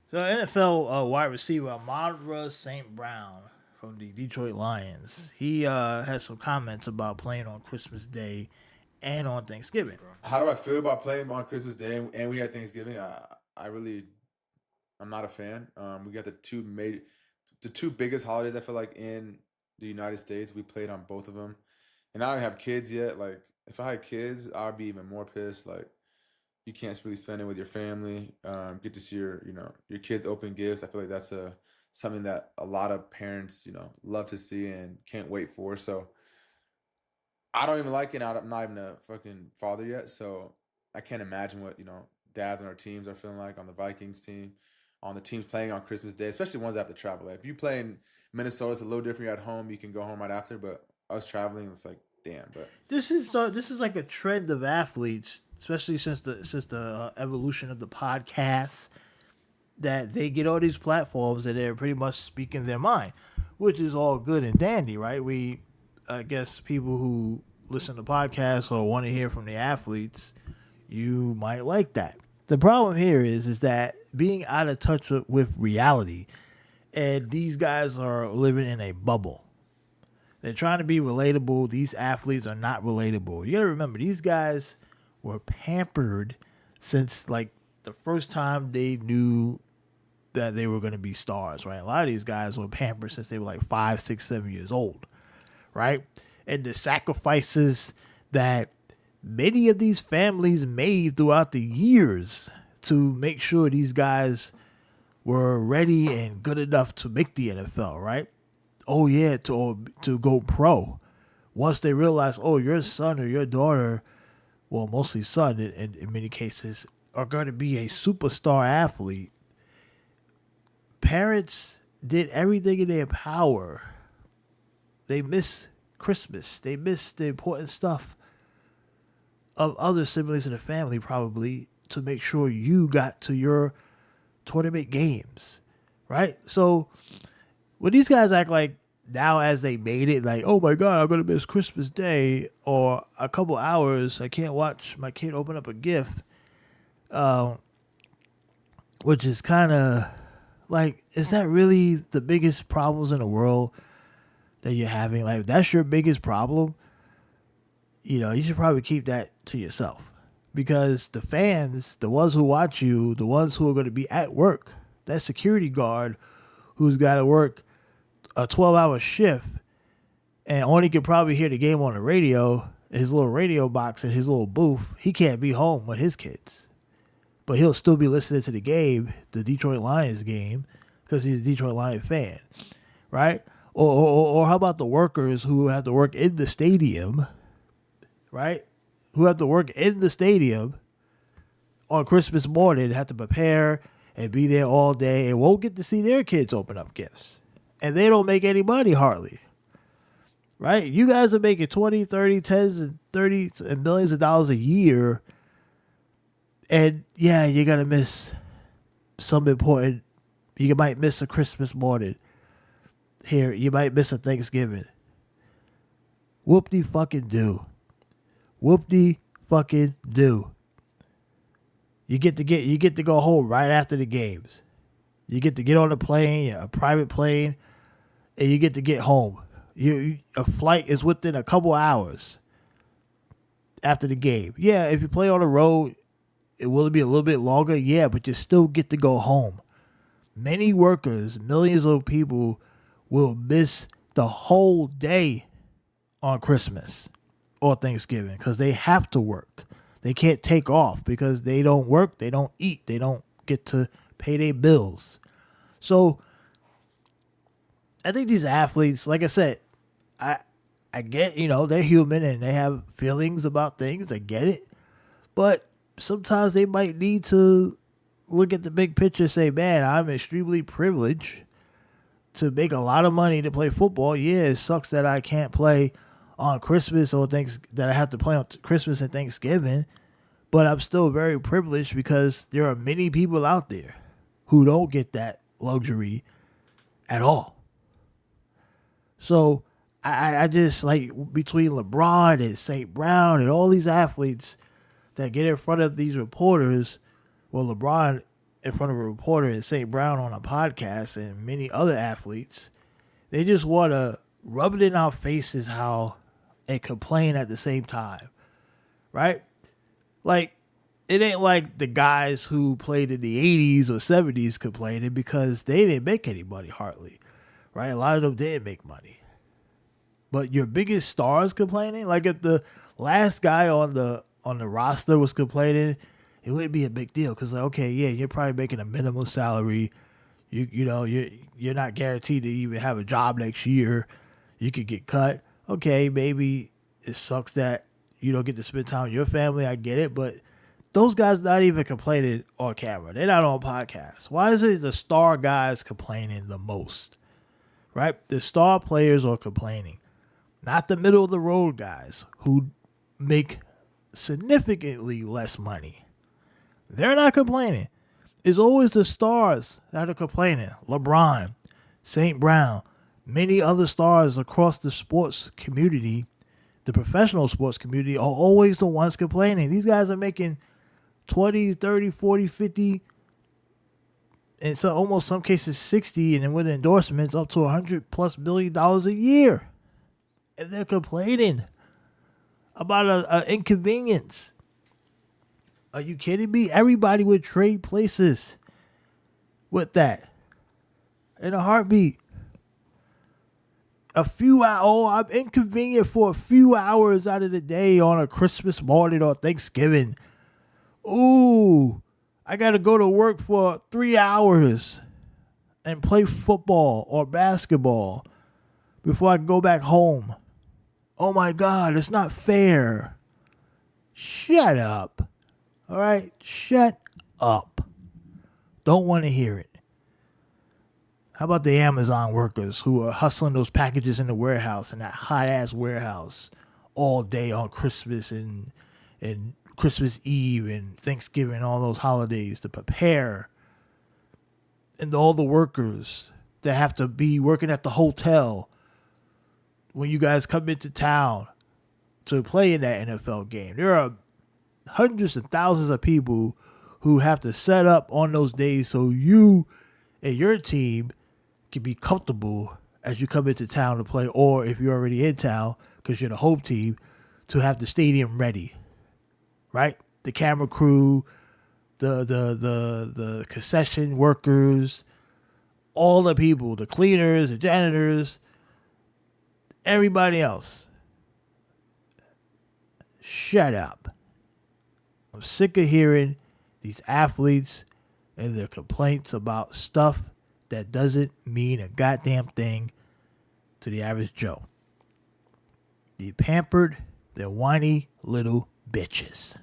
So NFL wide receiver Amon-Ra St. Brown from the Detroit Lions. He has some comments about playing on Christmas Day and on Thanksgiving. How do I feel about playing on Christmas Day and we had Thanksgiving? I really I'm not a fan. We got the two biggest holidays I feel like in the United States. We played on both of them, and I don't have kids yet. Like if I had kids, I'd be even more pissed. Like you can't really spend it with your family. Get to see your kids open gifts. I feel like that's a something that a lot of parents love to see and can't wait for. So I don't even like it. I'm not even a fucking father yet, so I can't imagine what dads on our teams are feeling like on the Vikings team, on the teams playing on Christmas Day, especially ones that have to travel. Like if you play in Minnesota, it's a little different. You're at home, you can go home right after. But us traveling, it's like damn. But This is like a trend of athletes, especially since the evolution of the podcast, that they get all these platforms and they're pretty much speaking their mind, which is all good and dandy, right? I guess people who listen to podcasts or want to hear from the athletes, you might like that. The problem here is that being out of touch with reality, and these guys are living in a bubble. They're trying to be relatable. These athletes are not relatable. You got to remember, these guys were pampered since like the first time they knew that they were going to be stars, right? A lot of these guys were pampered since they were like 5, 6, 7 years old, right? And the sacrifices that many of these families made throughout the years to make sure these guys were ready and good enough to make the NFL, right? Oh yeah, to go pro. Once they realize, oh, your son or your daughter, well, mostly son in many cases, are going to be a superstar athlete. Parents did everything in their power. They miss Christmas. They miss the important stuff of other siblings in the family, probably, to make sure you got to your tournament games, right? So when these guys act like now as they made it, like, oh my God, I'm going to miss Christmas Day or a couple hours, I can't watch my kid open up a gift, which is kind of like, is that really the biggest problems in the world that you're having? Like, if that's your biggest problem, you should probably keep that to yourself. Because the fans, the ones who watch you, the ones who are going to be at work, that security guard who's got to work a 12-hour shift and only can probably hear the game on the radio, his little radio box in his little booth, he can't be home with his kids. But he'll still be listening to the game, the Detroit Lions game, because he's a Detroit Lions fan, right? Or how about the workers who have to work in the stadium, right? Who have to work in the stadium on Christmas morning, have to prepare and be there all day and won't get to see their kids open up gifts. And they don't make any money hardly, right? You guys are making 20, 30, tens and 30 and millions of dollars a year. And yeah, you're going to miss some important, you might miss a Christmas morning. Here, you might miss a Thanksgiving. Whoop-de fucking do. Whoop-de fucking do. You get to go home right after the games. You get to get on a plane, a private plane, and you get to get home. A flight is within a couple hours after the game. Yeah, if you play on the road, it will be a little bit longer. Yeah, but you still get to go home. Many workers, millions of people, will miss the whole day on Christmas or Thanksgiving because they have to work. They can't take off because they don't work, they don't eat, they don't get to pay their bills. So I think these athletes, like I said, I get, they're human and they have feelings about things. I get it. But sometimes they might need to look at the big picture and say, man, I'm extremely privileged to make a lot of money to play football. Yeah, it sucks that I can't play on Christmas or that I have to play on Christmas and Thanksgiving. But I'm still very privileged because there are many people out there who don't get that luxury at all. So I just like between LeBron and St. Brown and all these athletes that get in front of these reporters, well, LeBron in front of a reporter at St. Brown on a podcast and many other athletes, they just want to rub it in our faces and complain at the same time, right? Like, it ain't like the guys who played in the 80s or 70s complaining because they didn't make any money hardly, right? A lot of them didn't make money. But your biggest stars complaining, like if the last guy on the roster was complaining, it wouldn't be a big deal because like, okay, yeah, you're probably making a minimum salary. You're not guaranteed to even have a job next year. You could get cut. Okay, maybe it sucks that you don't get to spend time with your family. I get it, but those guys not even complaining on camera. They're not on podcasts. Why is it the star guys complaining the most? Right? The star players are complaining. Not the middle of the road guys who make significantly less money. They're not complaining. It's always the stars that are complaining. LeBron, St. Brown, many other stars across the sports community, the professional sports community, are always the ones complaining. These guys are making 20, 30, 40, 50, and so almost some cases 60, and then with endorsements up to $100+ billion a year. And they're complaining about an inconvenience. Are you kidding me? Everybody would trade places with that in a heartbeat. I'm inconvenient for a few hours out of the day on a Christmas morning or Thanksgiving. Ooh, I got to go to work for 3 hours and play football or basketball before I go back home. Oh my God, it's not fair. Shut up. All right? Shut up. Don't want to hear it. How about the Amazon workers who are hustling those packages in the warehouse, in that hot-ass warehouse, all day on Christmas and Christmas Eve and Thanksgiving, all those holidays to prepare. And all the workers that have to be working at the hotel when you guys come into town to play in that NFL game. There are hundreds of thousands of people who have to set up on those days so you and your team can be comfortable as you come into town to play, or if you're already in town because you're the home team, to have the stadium ready, right? The camera crew, the concession workers, all the people, the cleaners, the janitors, everybody else. Shut up. I'm sick of hearing these athletes and their complaints about stuff that doesn't mean a goddamn thing to the average Joe. The pampered, they're whiny little bitches.